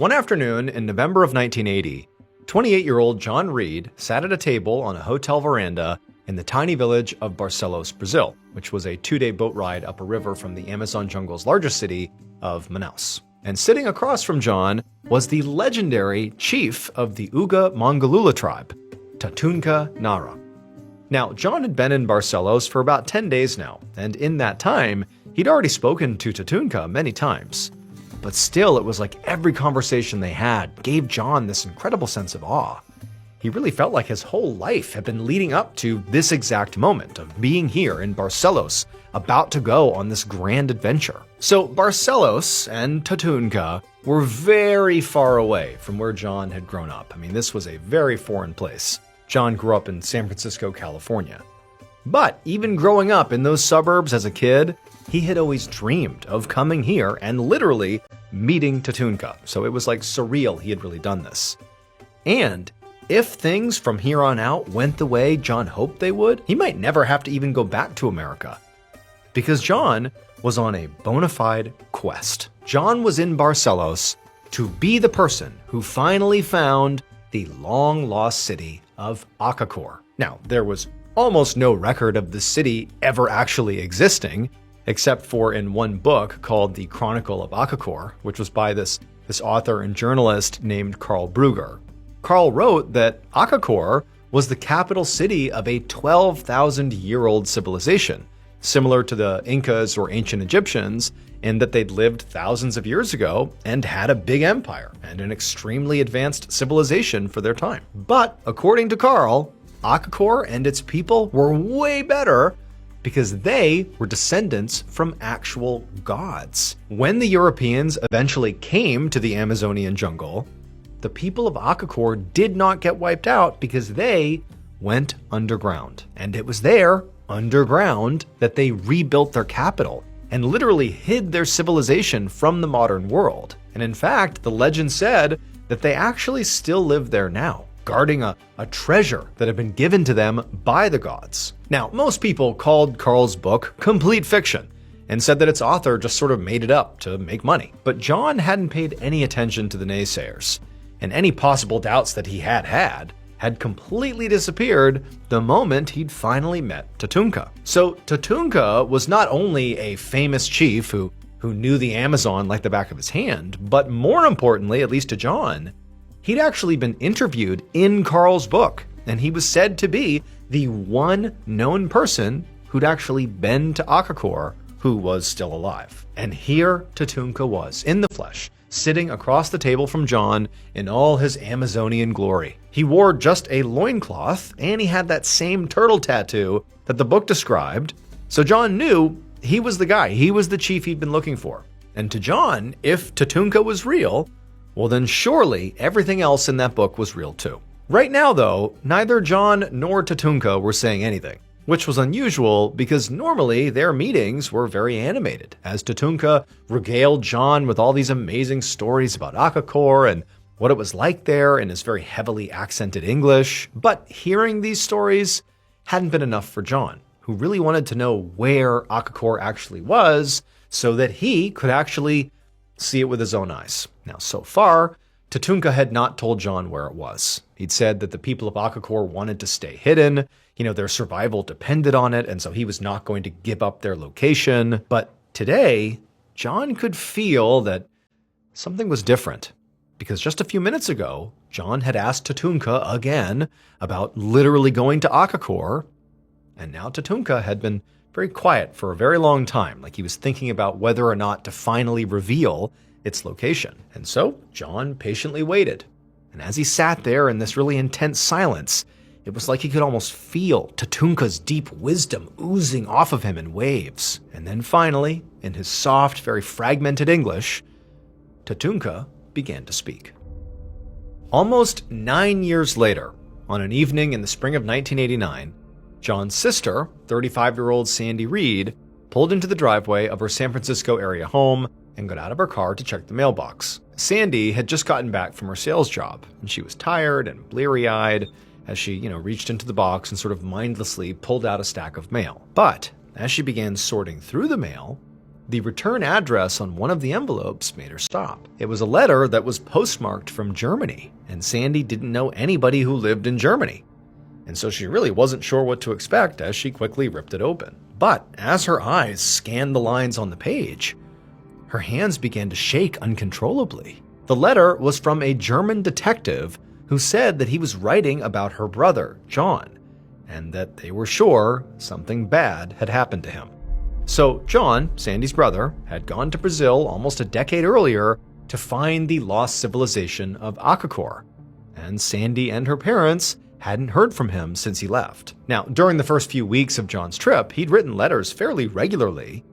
One afternoon in November of 1980, 28-year-old John Reed sat at a table on a hotel veranda in the tiny village of Barcelos, Brazil, which was a 2-day boat ride up a river from the Amazon jungle's largest city of Manaus. And sitting across from John was the legendary chief of the Uga Mongolula tribe, Tatunka Nara. Now, John had been in Barcelos for about 10 days now, and in that time, he'd already spoken to Tatunka many times. But still, it was like every conversation they had gave John this incredible sense of awe. He really felt like his whole life had been leading up to this exact moment of being here in Barcelos, about to go on this grand adventure. So Barcelos and Tatunka were very far away from where John had grown up. I mean, this was a very foreign place. John grew up in San Francisco, California. But even growing up in those suburbs as a kid, he had always dreamed of coming here and literally meeting Tatunka. So it was like surreal he had really done this. And if things from here on out went the way John hoped they would, he might never have to even go back to America. Because John was on a bona fide quest. John was in Barcelos to be the person who finally found the long-lost city of Acacor. Now, there was almost no record of the city ever actually existing, except for in one book called The Chronicle of Acacor, which was by this author and journalist named Karl Brugger. Karl wrote that Acacor was the capital city of a 12,000-year-old civilization, similar to the Incas or ancient Egyptians, in that they'd lived thousands of years ago and had a big empire and an extremely advanced civilization for their time. But according to Karl, Acacor and its people were way better because they were descendants from actual gods. When the Europeans eventually came to the Amazonian jungle, the people of Acacor did not get wiped out because they went underground. And it was there, underground, that they rebuilt their capital and literally hid their civilization from the modern world. And in fact, the legend said that they actually still live there now, guarding a treasure that had been given to them by the gods. Now, most people called Karl's book complete fiction and said that its author just sort of made it up to make money. But John hadn't paid any attention to the naysayers, and any possible doubts that he had completely disappeared the moment he'd finally met Tatunka. So Tatunka was not only a famous chief who knew the Amazon like the back of his hand, but more importantly, at least to John, he'd actually been interviewed in Karl's book, and he was said to be the one known person who'd actually been to Acacor who was still alive. And here Tatunka was, in the flesh, sitting across the table from John in all his Amazonian glory. He wore just a loincloth, and he had that same turtle tattoo that the book described, so John knew he was the guy, he was the chief he'd been looking for. And to John, if Tatunka was real, well then surely everything else in that book was real too. Right now though, neither John nor Tatunka were saying anything, which was unusual because normally their meetings were very animated, as Tatunka regaled John with all these amazing stories about Acacor and what it was like there in his very heavily accented English. But hearing these stories hadn't been enough for John, who really wanted to know where Acacor actually was so that he could actually see it with his own eyes. Now, so far, Tatunka had not told John where it was. He'd said that the people of Acacor wanted to stay hidden, their survival depended on it, and so he was not going to give up their location. But today, John could feel that something was different, because just a few minutes ago, John had asked Tatunka again about literally going to Acacor, and now Tatunka had been very quiet for a very long time, like he was thinking about whether or not to finally reveal its location. And so John patiently waited. And as he sat there in this really intense silence, it was like he could almost feel Tatunka's deep wisdom oozing off of him in waves. And then finally, in his soft, very fragmented English, Tatunka began to speak. Almost 9 years later, on an evening in the spring of 1989, John's sister, 35-year-old Sandy Reed, pulled into the driveway of her San Francisco area home and got out of her car to check the mailbox. Sandy had just gotten back from her sales job, and she was tired and bleary-eyed as she, reached into the box and sort of mindlessly pulled out a stack of mail. But as she began sorting through the mail, The return address on one of the envelopes made her stop. It was a letter that was postmarked from Germany, and Sandy didn't know anybody who lived in Germany. And so she really wasn't sure what to expect as she quickly ripped it open. But as her eyes scanned the lines on the page, her hands began to shake uncontrollably. The letter was from a German detective who said that he was writing about her brother, John, and that they were sure something bad had happened to him. So John, Sandy's brother, had gone to Brazil almost a decade earlier to find the lost civilization of Akakor, and Sandy and her parents hadn't heard from him since he left. Now, during the first few weeks of John's trip, he'd written letters fairly regularly,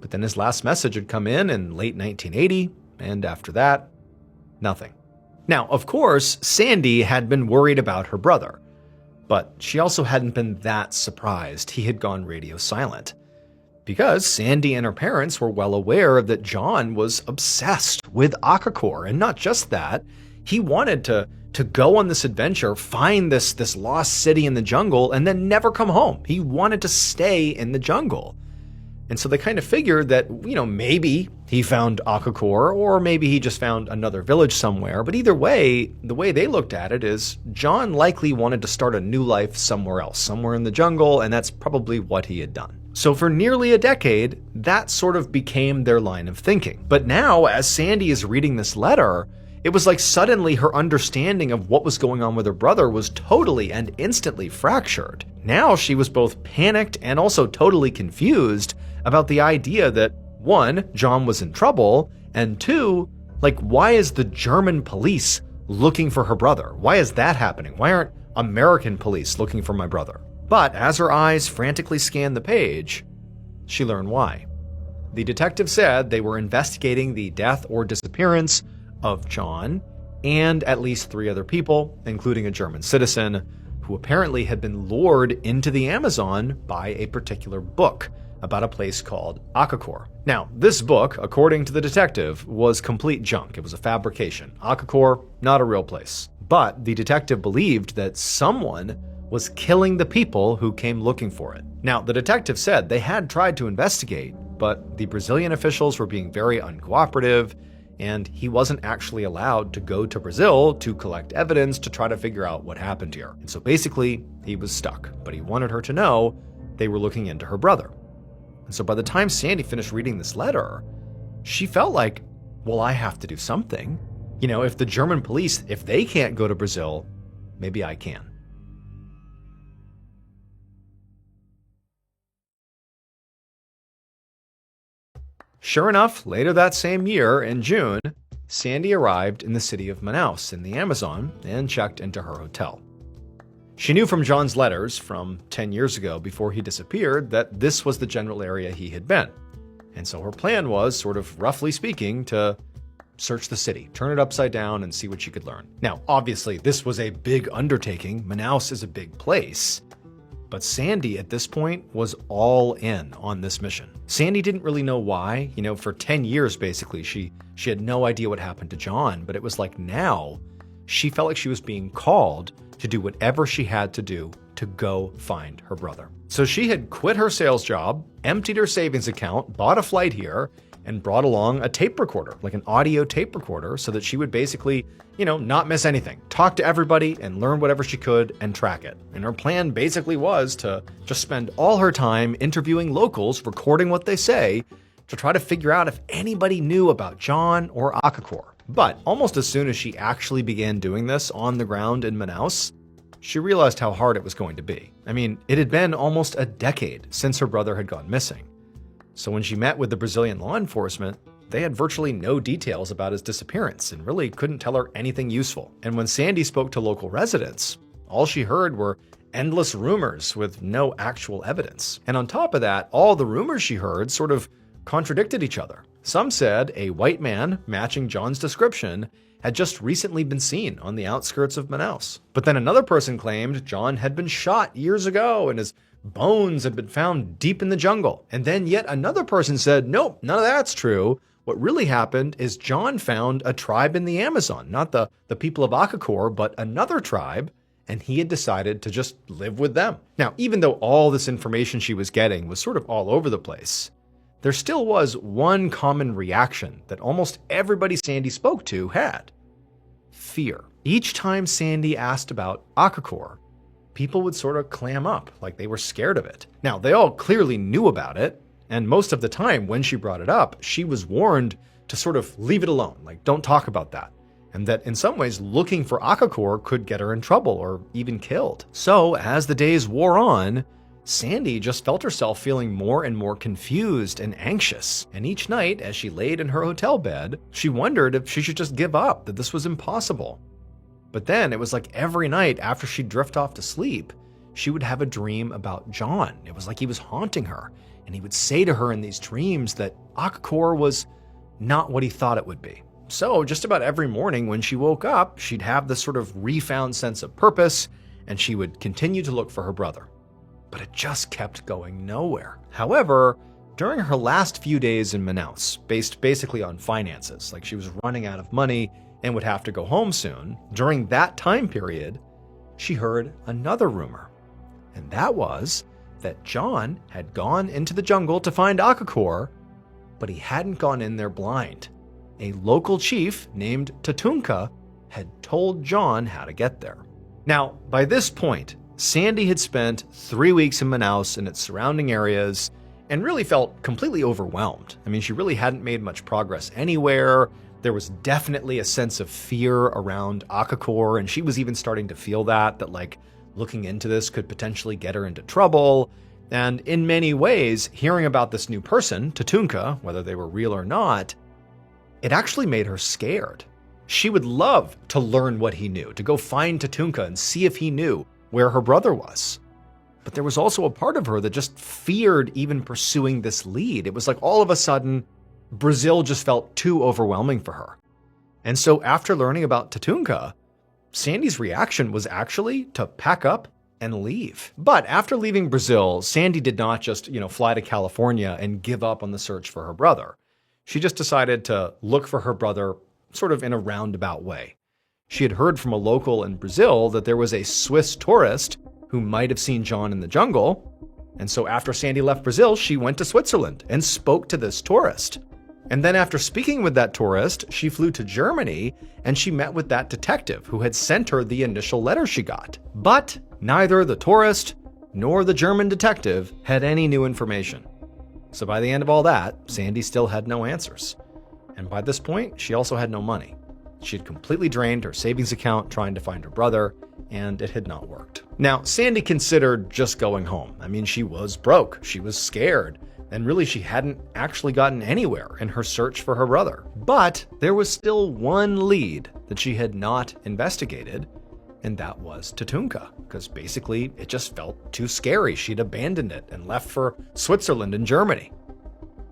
but then his last message had come in late 1980, and after that, nothing. Now, of course, Sandy had been worried about her brother, but she also hadn't been that surprised he had gone radio silent, because Sandy and her parents were well aware that John was obsessed with Akakor, and not just that, he wanted to go on this adventure, find this lost city in the jungle, and then never come home. He wanted to stay in the jungle. And so they kind of figured that, maybe he found Akakor, or maybe he just found another village somewhere. But either way, the way they looked at it is John likely wanted to start a new life somewhere else, somewhere in the jungle, and that's probably what he had done. So for nearly a decade, that sort of became their line of thinking. But now, as Sandy is reading this letter, it was like suddenly her understanding of what was going on with her brother was totally and instantly fractured. Now she was both panicked and also totally confused about the idea that, one, John was in trouble, and two, why is the German police looking for her brother? Why is that happening? Why aren't American police looking for my brother? But as her eyes frantically scanned the page, she learned why. The detective said they were investigating the death or disappearance of John and at least 3 other people, including a German citizen, who apparently had been lured into the Amazon by a particular book about a place called Akakor. Now, this book, according to the detective, was complete junk. It was a fabrication. Akakor, not a real place. But the detective believed that someone was killing the people who came looking for it. Now, the detective said they had tried to investigate, but the Brazilian officials were being very uncooperative, and he wasn't actually allowed to go to Brazil to collect evidence to try to figure out what happened here. And so basically, he was stuck, but he wanted her to know they were looking into her brother. And so by the time Sandy finished reading this letter, she felt like, well, I have to do something. If the German police, if they can't go to Brazil, maybe I can. Sure enough, later that same year, in June, Sandy arrived in the city of Manaus in the Amazon and checked into her hotel. She knew from John's letters from 10 years ago before he disappeared that this was the general area he had been. And so her plan was, sort of roughly speaking, to search the city, turn it upside down, and see what she could learn. Now, obviously, this was a big undertaking. Manaus is a big place. But Sandy, at this point, was all in on this mission. Sandy didn't really know why. For 10 years, basically, she had no idea what happened to John. But it was like now, she felt like she was being called to do whatever she had to do to go find her brother. So she had quit her sales job, emptied her savings account, bought a flight here, and brought along a tape recorder, like an audio tape recorder, so that she would basically, not miss anything, talk to everybody and learn whatever she could and track it. And her plan basically was to just spend all her time interviewing locals, recording what they say, to try to figure out if anybody knew about John or Akakor. But almost as soon as she actually began doing this on the ground in Manaus, she realized how hard it was going to be. It had been almost a decade since her brother had gone missing. So when she met with the Brazilian law enforcement, they had virtually no details about his disappearance and really couldn't tell her anything useful. And when Sandy spoke to local residents, all she heard were endless rumors with no actual evidence. And on top of that, all the rumors she heard sort of contradicted each other. Some said a white man matching John's description had just recently been seen on the outskirts of Manaus. But then another person claimed John had been shot years ago and his bones had been found deep in the jungle. And then yet another person said, nope, none of that's true. What really happened is John found a tribe in the Amazon, not the people of Akakor, but another tribe, and he had decided to just live with them. Now, even though all this information she was getting was sort of all over the place, there still was one common reaction that almost everybody Sandy spoke to had: fear. Each time Sandy asked about Akakor, people would sort of clam up, like they were scared of it. Now, they all clearly knew about it, and most of the time when she brought it up, she was warned to sort of leave it alone, like don't talk about that, and that in some ways looking for Akakor could get her in trouble or even killed. So as the days wore on, Sandy just felt herself feeling more and more confused and anxious, and each night as she laid in her hotel bed, she wondered if she should just give up, that this was impossible. But then it was like every night after she'd drift off to sleep, she would have a dream about John. It was like he was haunting her, and he would say to her in these dreams that Akakor was not what he thought it would be. So just about every morning when she woke up, she'd have this sort of refound sense of purpose, and she would continue to look for her brother. But it just kept going nowhere. However, during her last few days in Manaus, based basically on finances, like she was running out of money and would have to go home soon, during that time period, she heard another rumor. And that was that John had gone into the jungle to find Akakor, but he hadn't gone in there blind. A local chief named Tatunka had told John how to get there. Now, by this point, Sandy had spent 3 weeks in Manaus and its surrounding areas and really felt completely overwhelmed. I mean, she really hadn't made much progress anywhere. There was definitely a sense of fear around Akakor, and she was even starting to feel that like looking into this could potentially get her into trouble. And in many ways, hearing about this new person, Tatunka, whether they were real or not, it actually made her scared. She would love to learn what he knew, to go find Tatunka and see if he knew where her brother was. But there was also a part of her that just feared even pursuing this lead. It was like all of a sudden, Brazil just felt too overwhelming for her. And so after learning about Tatunka, Sandy's reaction was actually to pack up and leave. But after leaving Brazil, Sandy did not just, fly to California and give up on the search for her brother. She just decided to look for her brother sort of in a roundabout way. She had heard from a local in Brazil that there was a Swiss tourist who might have seen John in the jungle. And so after Sandy left Brazil, she went to Switzerland and spoke to this tourist. And then after speaking with that tourist, she flew to Germany and she met with that detective who had sent her the initial letter she got. But neither the tourist nor the German detective had any new information. So by the end of all that, Sandy still had no answers. And by this point, she also had no money. She had completely drained her savings account trying to find her brother, and it had not worked. Now, Sandy considered just going home. I mean, she was broke, she was scared, and really she hadn't actually gotten anywhere in her search for her brother. But there was still one lead that she had not investigated, and that was Tatunka, because basically it just felt too scary. She'd abandoned it and left for Switzerland and Germany.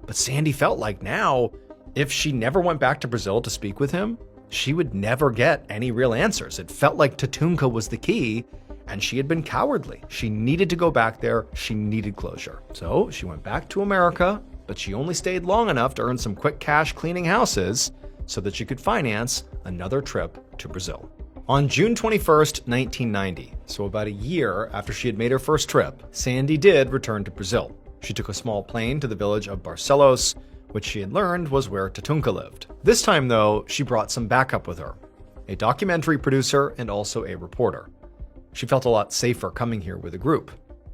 But Sandy felt like now, if she never went back to Brazil to speak with him, she would never get any real answers. It felt like Tatunka was the key, and she had been cowardly. She needed to go back there. She needed closure. So she went back to America, but she only stayed long enough to earn some quick cash cleaning houses so that she could finance another trip to Brazil. On June 21st, 1990, so about a year after she had made her first trip, Sandy did return to Brazil. She took a small plane to the village of Barcelos, which she had learned was where Tatunka lived. This time, though, she brought some backup with her, a documentary producer and also a reporter. She felt a lot safer coming here with a group,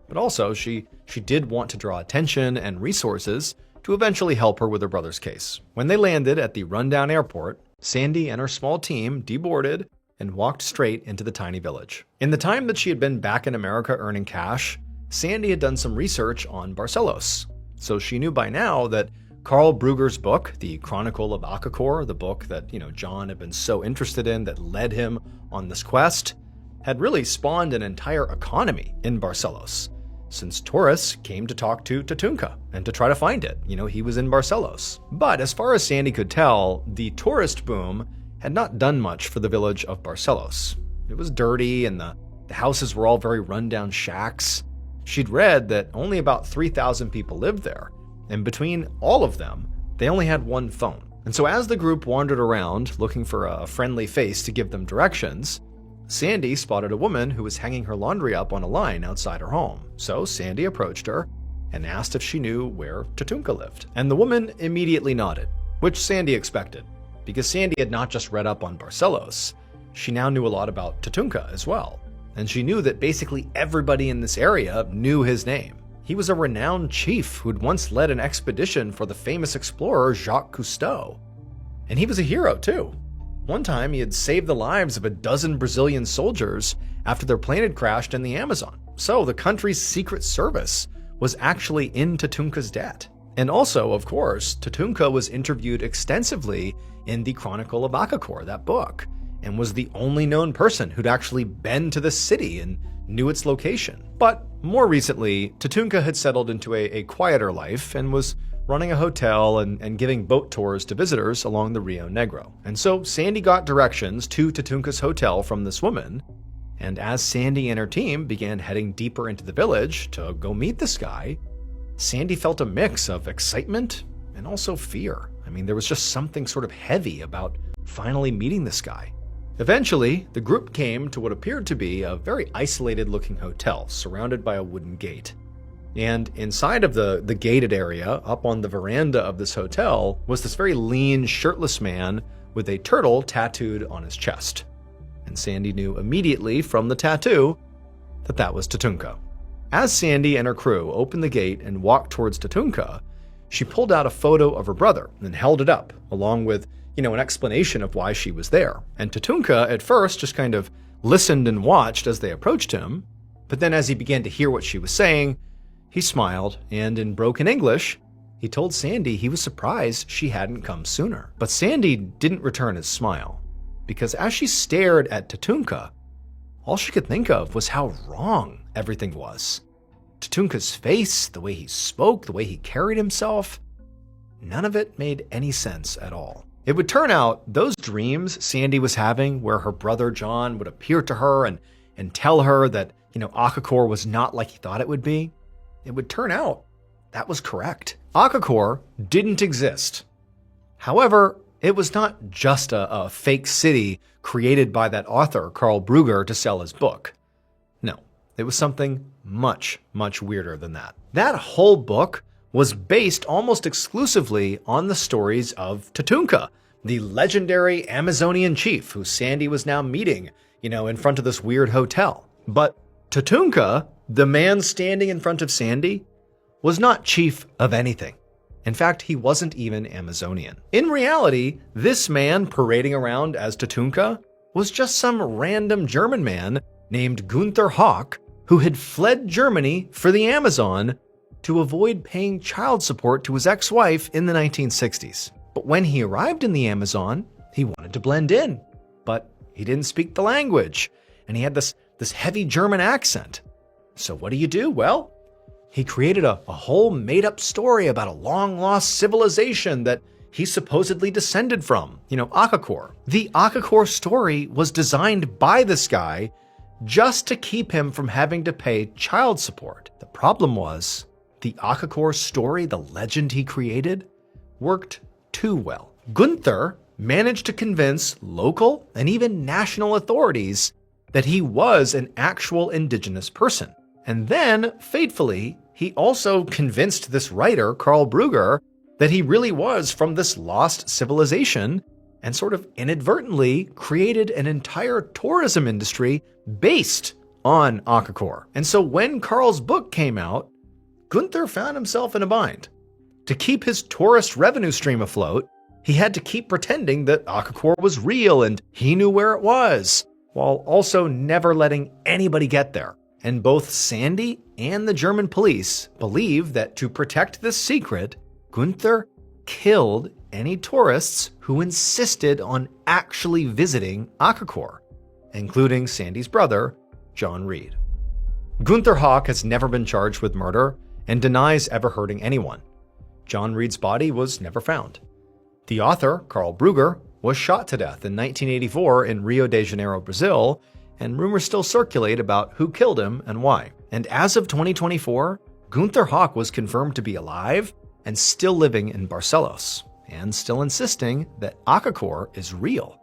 but also she did want to draw attention and resources to eventually help her with her brother's case. When they landed at the rundown airport, Sandy and her small team deboarded and walked straight into the tiny village. In the time that she had been back in America earning cash, Sandy had done some research on Barcelos, so she knew by now that Carl Brugger's book, The Chronicle of Akakor, the book that, John had been so interested in that led him on this quest, had really spawned an entire economy in Barcelos, since tourists came to talk to Tatunka and to try to find it. He was in Barcelos. But as far as Sandy could tell, the tourist boom had not done much for the village of Barcelos. It was dirty and the houses were all very rundown shacks. She'd read that only about 3,000 people lived there, and between all of them, they only had one phone. And so as the group wandered around looking for a friendly face to give them directions, Sandy spotted a woman who was hanging her laundry up on a line outside her home. So Sandy approached her, and asked if she knew where Tatunka lived. And the woman immediately nodded, which Sandy expected, because Sandy had not just read up on Barcelos, she now knew a lot about Tatunka as well. And she knew that basically everybody in this area knew his name. He was a renowned chief who'd once led an expedition for the famous explorer Jacques Cousteau. And he was a hero too. One time he had saved the lives of a dozen Brazilian soldiers after their plane had crashed in the Amazon. So the country's secret service was actually in Tatunka's debt. And also, of course, Tatunka was interviewed extensively in the Chronicle of Akakor, that book, and was the only known person who'd actually been to the city and knew its location. But more recently, Tatunka had settled into a quieter life and was running a hotel and giving boat tours to visitors along the Rio Negro. And so Sandy got directions to Tatunka's hotel from this woman, and as Sandy and her team began heading deeper into the village to go meet this guy, Sandy felt a mix of excitement and also fear. I mean, there was just something sort of heavy about finally meeting this guy. Eventually, the group came to what appeared to be a very isolated-looking hotel surrounded by a wooden gate. And inside of the gated area, up on the veranda of this hotel, was this very lean, shirtless man with a turtle tattooed on his chest. And Sandy knew immediately from the tattoo that that was Tatunka. As Sandy and her crew opened the gate and walked towards Tatunka, she pulled out a photo of her brother and held it up, along with an explanation of why she was there. And Tatunka, at first, just kind of listened and watched as they approached him, but then as he began to hear what she was saying, he smiled, and in broken English, he told Sandy he was surprised she hadn't come sooner. But Sandy didn't return his smile, because as she stared at Tatunka, all she could think of was how wrong everything was. Tatunka's face, the way he spoke, the way he carried himself, none of it made any sense at all. It would turn out those dreams Sandy was having where her brother John would appear to her and tell her that, Akakor was not like he thought it would be, it would turn out that was correct. Akakor didn't exist. However, it was not just a fake city created by that author, Karl Brugger, to sell his book. No, it was something much, much weirder than that. That whole book was based almost exclusively on the stories of Tatunka, the legendary Amazonian chief who Sandy was now meeting, in front of this weird hotel. But Tatunka, the man standing in front of Sandy, was not chief of anything. In fact, he wasn't even Amazonian. In reality, this man parading around as Tatunka was just some random German man named Gunther Hawk who had fled Germany for the Amazon to avoid paying child support to his ex-wife in the 1960s. But when he arrived in the Amazon, he wanted to blend in, but he didn't speak the language, and he had this heavy German accent. So what do? Well, he created a whole made-up story about a long-lost civilization that he supposedly descended from, Akakor. The Akakor story was designed by this guy just to keep him from having to pay child support. The problem was, the Akakor story, the legend he created, worked too well. Gunther managed to convince local and even national authorities that he was an actual indigenous person. And then, fatefully, he also convinced this writer, Karl Brugger, that he really was from this lost civilization and sort of inadvertently created an entire tourism industry based on Akakor. And so when Karl's book came out, Gunther found himself in a bind. To keep his tourist revenue stream afloat, he had to keep pretending that Akakor was real and he knew where it was, while also never letting anybody get there. And both Sandy and the German police believe that to protect this secret, Gunther killed any tourists who insisted on actually visiting Akakor, including Sandy's brother, John Reed. Gunther Hawk has never been charged with murder and denies ever hurting anyone. John Reed's body was never found. The author, Karl Brugger, was shot to death in 1984 in Rio de Janeiro, Brazil, and rumors still circulate about who killed him and why. And as of 2024, Gunther Hawk was confirmed to be alive and still living in Barcelos, and still insisting that Akakor is real.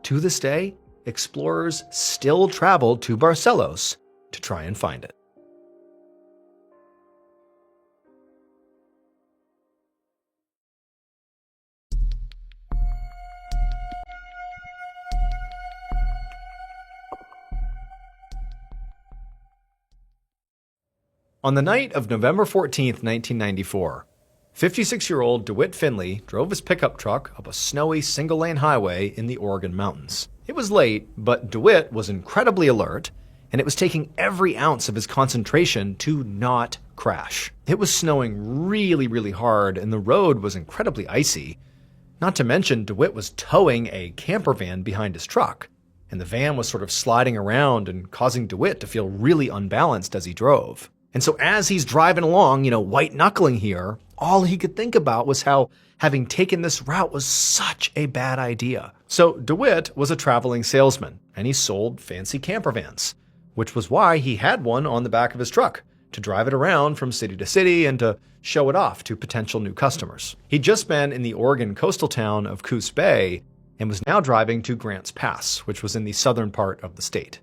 To this day, explorers still travel to Barcelos to try and find it. On the night of November 14th, 1994, 56-year-old DeWitt Finley drove his pickup truck up a snowy single-lane highway in the Oregon mountains. It was late, but DeWitt was incredibly alert, and it was taking every ounce of his concentration to not crash. It was snowing really, really hard, and the road was incredibly icy. Not to mention, DeWitt was towing a camper van behind his truck, and the van was sort of sliding around and causing DeWitt to feel really unbalanced as he drove. And so as he's driving along, white-knuckling here, all he could think about was how having taken this route was such a bad idea. So DeWitt was a traveling salesman, and he sold fancy camper vans, which was why he had one on the back of his truck, to drive it around from city to city and to show it off to potential new customers. He'd just been in the Oregon coastal town of Coos Bay and was now driving to Grants Pass, which was in the southern part of the state.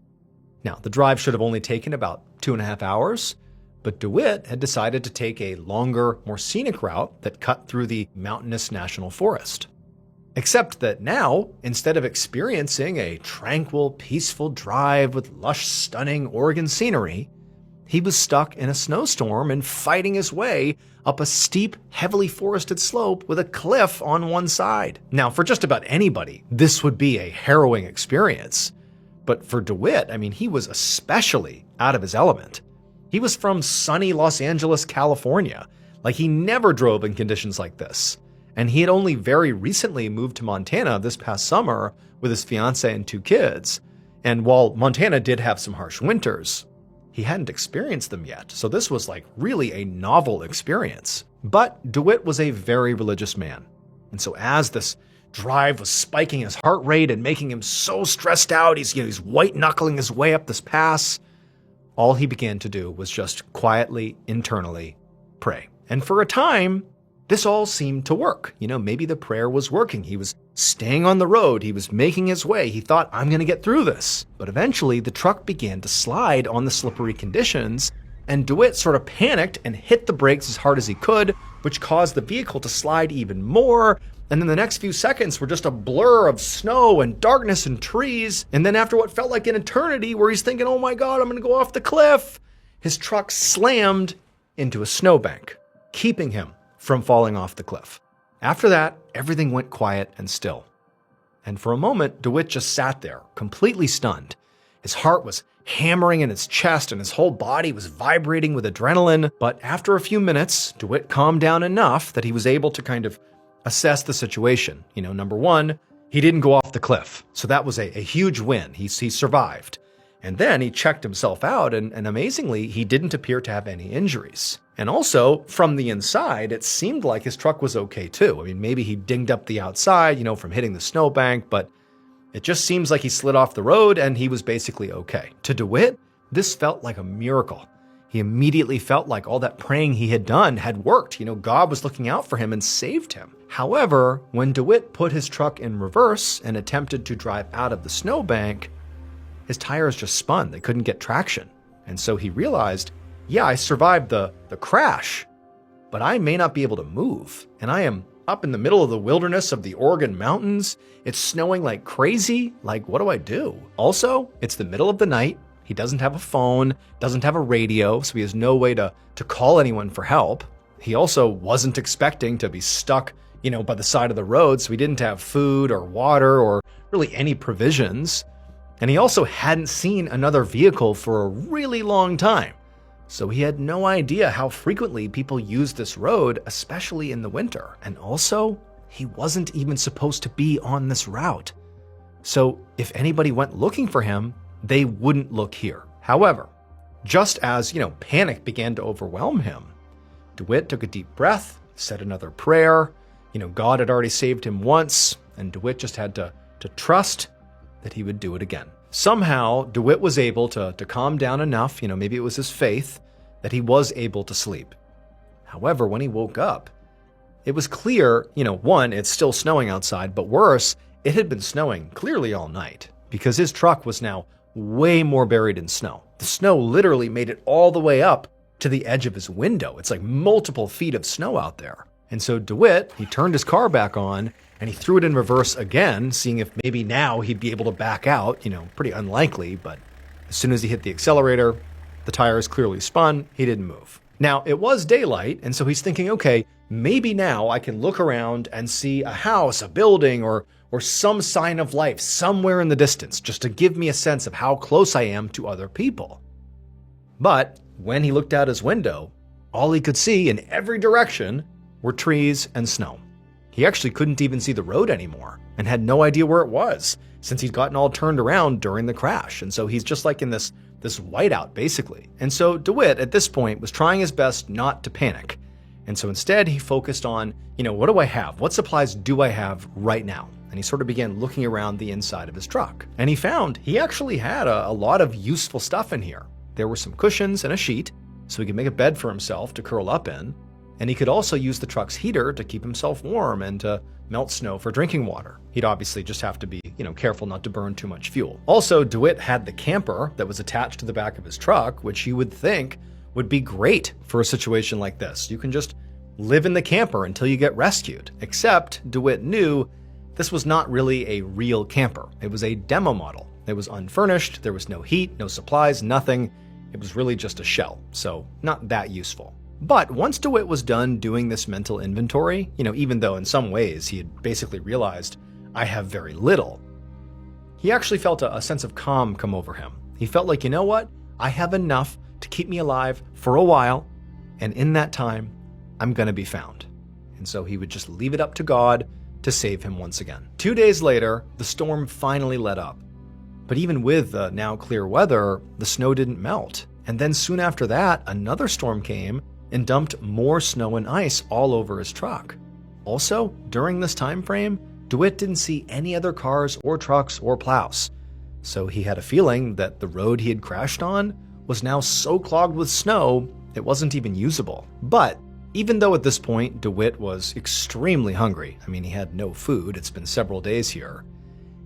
Now, the drive should have only taken about 2.5 hours, but DeWitt had decided to take a longer, more scenic route that cut through the mountainous national forest. Except that now, instead of experiencing a tranquil, peaceful drive with lush, stunning Oregon scenery, he was stuck in a snowstorm and fighting his way up a steep, heavily forested slope with a cliff on one side. Now, for just about anybody, this would be a harrowing experience. But for DeWitt, he was especially out of his element. He was from sunny Los Angeles, California. He never drove in conditions like this. And he had only very recently moved to Montana this past summer with his fiancée and 2 kids. And while Montana did have some harsh winters, he hadn't experienced them yet. So this was really a novel experience. But DeWitt was a very religious man. And so as this drive was spiking his heart rate and making him so stressed out, he's white-knuckling his way up this pass, all he began to do was just quietly, internally pray. And for a time, this all seemed to work. Maybe the prayer was working. He was staying on the road. He was making his way. He thought, I'm going to get through this. But eventually, the truck began to slide on the slippery conditions, and DeWitt sort of panicked and hit the brakes as hard as he could, which caused the vehicle to slide even more. And then the next few seconds were just a blur of snow and darkness and trees. And then after what felt like an eternity, where he's thinking, oh my God, I'm going to go off the cliff, his truck slammed into a snowbank, keeping him from falling off the cliff. After that, everything went quiet and still. And for a moment, DeWitt just sat there, completely stunned. His heart was hammering in his chest and his whole body was vibrating with adrenaline. But after a few minutes, DeWitt calmed down enough that he was able to kind of assess the situation. Number one, he didn't go off the cliff. So that was a huge win. He survived. And then he checked himself out, and amazingly, he didn't appear to have any injuries. And also, from the inside, it seemed like his truck was okay too. Maybe he dinged up the outside, from hitting the snowbank, but it just seems like he slid off the road and he was basically okay. To DeWitt, this felt like a miracle. He immediately felt like all that praying he had done had worked. God was looking out for him and saved him. However, when DeWitt put his truck in reverse and attempted to drive out of the snowbank, his tires just spun. They couldn't get traction. And so he realized, yeah, I survived the crash, but I may not be able to move. And I am up in the middle of the wilderness of the Oregon mountains. It's snowing like crazy. What do I do? Also, it's the middle of the night. He doesn't have a phone, doesn't have a radio, so he has no way to call anyone for help. He also wasn't expecting to be stuck, by the side of the road, so he didn't have food or water or really any provisions. And he also hadn't seen another vehicle for a really long time. So he had no idea how frequently people use this road, especially in the winter. And also, he wasn't even supposed to be on this route. So if anybody went looking for him, they wouldn't look here. However, just as, panic began to overwhelm him, DeWitt took a deep breath, said another prayer. God had already saved him once, and DeWitt just had to trust that he would do it again. Somehow, DeWitt was able to calm down enough, maybe it was his faith, that he was able to sleep. However, when he woke up, it was clear, one, it's still snowing outside, but worse, it had been snowing clearly all night because his truck was now way more buried in snow. The snow literally made it all the way up to the edge of his window. It's like multiple feet of snow out there. And so DeWitt, he turned his car back on and he threw it in reverse again, seeing if maybe now he'd be able to back out, pretty unlikely, but as soon as he hit the accelerator, The tires clearly spun, he didn't move. Now, it was daylight, and so he's thinking, okay, maybe now I can look around and see a house, a building, or some sign of life somewhere in the distance, just to give me a sense of how close I am to other people. But when he looked out his window, all he could see in every direction were trees and snow. He actually couldn't even see the road anymore and had no idea where it was since he'd gotten all turned around during the crash. And so he's just like in this whiteout, basically. And so DeWitt, at this point, was trying his best not to panic. And so instead, he focused on, what do I have? What supplies do I have right now? And he sort of began looking around the inside of his truck. And he found he actually had a lot of useful stuff in here. There were some cushions and a sheet, so he could make a bed for himself to curl up in. And he could also use the truck's heater to keep himself warm and to melt snow for drinking water. He'd obviously just have to be, careful not to burn too much fuel. Also, DeWitt had the camper that was attached to the back of his truck, which you would think would be great for a situation like this. You can just live in the camper until you get rescued. Except DeWitt knew this was not really a real camper. It was a demo model. It was unfurnished, there was no heat, no supplies, nothing. It was really just a shell, so not that useful. But once DeWitt was done doing this mental inventory, even though in some ways he had basically realized, I have very little, he actually felt a sense of calm come over him. He felt like, I have enough to keep me alive for a while, and in that time, I'm going to be found. And so he would just leave it up to God to save him once again. 2 days later, the storm finally let up. But even with the now clear weather, the snow didn't melt. And then soon after that, another storm came and dumped more snow and ice all over his truck. Also, during this time frame, DeWitt didn't see any other cars or trucks or plows. So he had a feeling that the road he had crashed on was now so clogged with snow, it wasn't even usable. But even though at this point DeWitt was extremely hungry, he had no food, it's been several days here,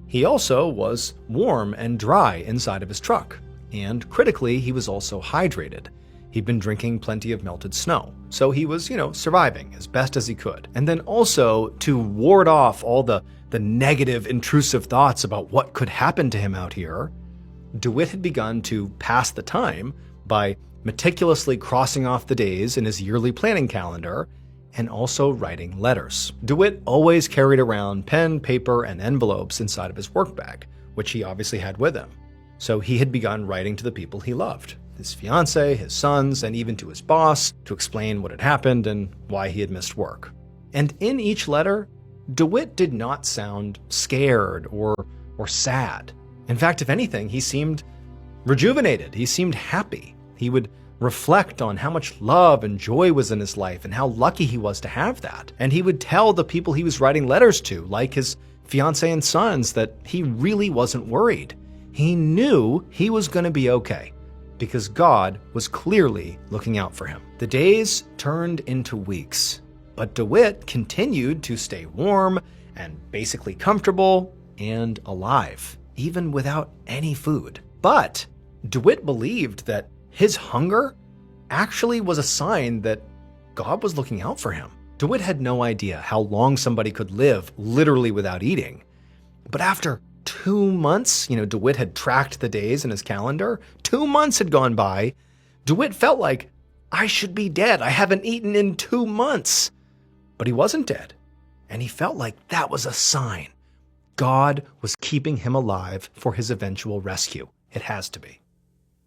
he also was warm and dry inside of his truck. And critically, he was also hydrated. He'd been drinking plenty of melted snow. So he was, surviving as best as he could. And then also, to ward off all the negative, intrusive thoughts about what could happen to him out here, DeWitt had begun to pass the time by meticulously crossing off the days in his yearly planning calendar and also writing letters. DeWitt always carried around pen, paper, and envelopes inside of his work bag, which he obviously had with him. So he had begun writing to the people he loved, his fiancée, his sons, and even to his boss to explain what had happened and why he had missed work. And in each letter, DeWitt did not sound scared or sad. In fact, if anything, he seemed rejuvenated. He seemed happy. He would reflect on how much love and joy was in his life and how lucky he was to have that. And he would tell the people he was writing letters to, like his fiancée and sons, that he really wasn't worried. He knew he was going to be okay because God was clearly looking out for him. The days turned into weeks, but DeWitt continued to stay warm and basically comfortable and alive, even without any food. But DeWitt believed that his hunger actually was a sign that God was looking out for him. DeWitt had no idea how long somebody could live literally without eating. But after 2 months, DeWitt had tracked the days in his calendar. 2 months had gone by. DeWitt felt like, I should be dead. I haven't eaten in 2 months. But he wasn't dead. And he felt like that was a sign. God was keeping him alive for his eventual rescue. It has to be.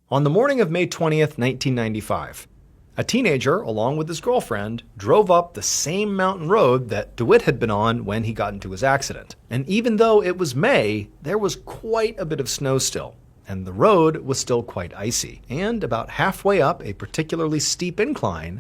On the morning of May 20th, 1995, a teenager, along with his girlfriend, drove up the same mountain road that DeWitt had been on when he got into his accident. And even though it was May, there was quite a bit of snow still, and the road was still quite icy. And about halfway up a particularly steep incline,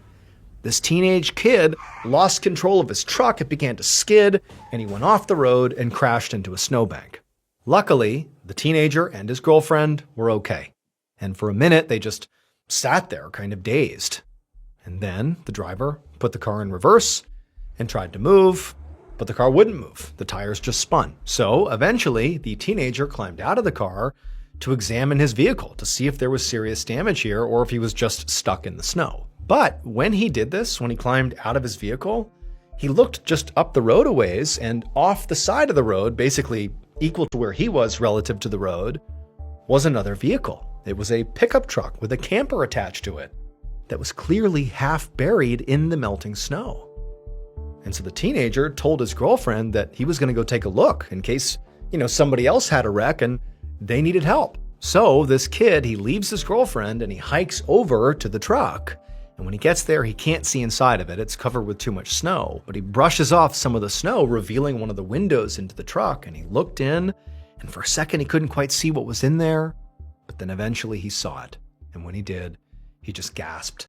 this teenage kid lost control of his truck, it began to skid, and he went off the road and crashed into a snowbank. Luckily, the teenager and his girlfriend were okay. And for a minute, they just sat there kind of dazed. And then the driver put the car in reverse and tried to move, but the car wouldn't move. The tires just spun. So eventually, the teenager climbed out of the car to examine his vehicle to see if there was serious damage here or if he was just stuck in the snow. But when he did this, when he climbed out of his vehicle, he looked just up the road a ways, and off the side of the road, basically equal to where he was relative to the road, was another vehicle. It was a pickup truck with a camper attached to it that was clearly half buried in the melting snow. And so the teenager told his girlfriend that he was going to go take a look in case, somebody else had a wreck and they needed help. So this kid, he leaves his girlfriend and he hikes over to the truck. And when he gets there, he can't see inside of it. It's covered with too much snow. But he brushes off some of the snow, revealing one of the windows into the truck. And he looked in, and for a second, he couldn't quite see what was in there. But then eventually he saw it. And when he did, he just gasped